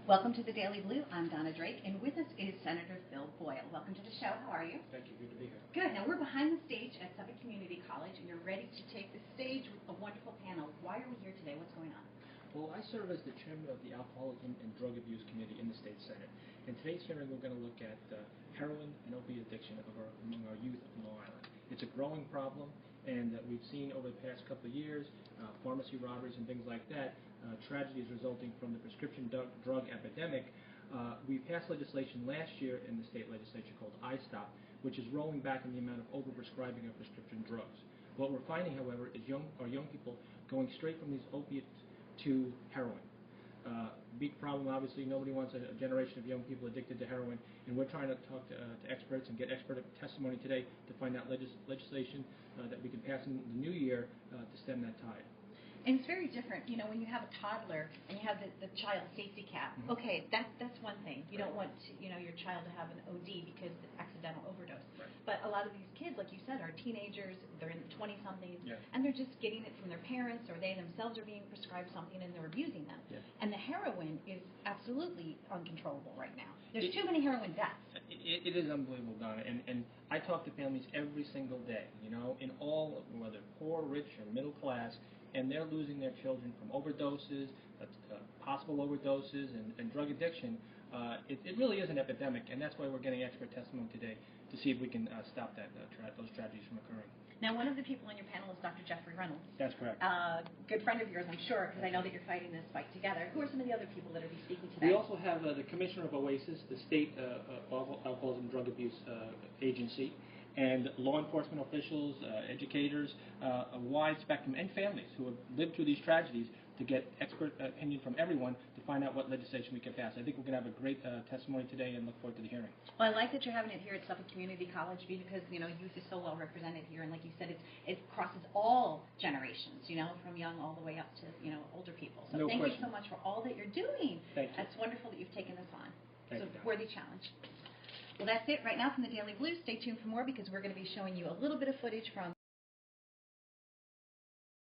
Welcome to the Daily Blue. I'm Donna Drake, and with us is Senator Phil Boyle. Welcome to the show. How are you? Thank you. Good to be here. Good. Now, we're behind the stage at Suffolk Community College, and you're ready to take the stage with a wonderful panel. Why are we here today? What's going on? Well, I serve as the chairman of the Alcoholism and Drug Abuse Committee in the State Senate. In today's hearing, we're going to look at heroin and opiate addiction among our youth of Long Island. It's a growing problem, and we've seen over the past couple of years pharmacy robberies and things like that, tragedies resulting from the prescription drug epidemic. We passed legislation last year in the state legislature called iStop, which is rolling back in the amount of overprescribing of prescription drugs. What we're finding, however, is our young people going straight from these opiates to heroin. Big problem, obviously. Nobody wants a generation of young people addicted to heroin, and we're trying to talk to experts and get expert testimony today to find out legislation that we can pass in the new year to stem that tide. And it's very different, you know, when you have a toddler and you have the child safety cap. Mm-hmm. Okay, that's one thing. You don't want to, your child to have an OD because it's accidental overdose. Right. But a lot of these kids, like you said, are teenagers. They're in the 20-somethings, yeah, and they're just getting it from their parents, or they themselves are being prescribed something and they're abusing them. Yeah. And the heroin is absolutely uncontrollable right now. There's too many heroin deaths. It is unbelievable, Donna. And I talk to families every single day, in all, whether poor, rich, or middle class, and they're losing their children from overdoses, possible overdoses, and drug addiction. It really is an epidemic, and that's why we're getting expert testimony today to see if we can stop those tragedies from occurring. Now, one of the people on your panel is Dr. Jeffrey Reynolds. That's correct. Good friend of yours, I'm sure, because I know that you're fighting this fight together. Who are some of the other people that will be speaking today? We also have the Commissioner of OASIS, the State Alcoholism and Drug Abuse Agency, and law enforcement officials, educators, a wide spectrum, and families who have lived through these tragedies to get expert opinion from everyone to find out what legislation we can pass. I think we're going to have a great testimony today and look forward to the hearing. Well, I like that you're having it here at Suffolk Community College because, youth is so well represented here. And like you said, it crosses all generations, from young all the way up to, older people. So thank you so much for all that you're doing. Thank you. That's wonderful that you've taken this on. Thank you, It's a worthy challenge. Well, that's it right now from the Daily Blue. Stay tuned for more because we're going to be showing you a little bit of footage from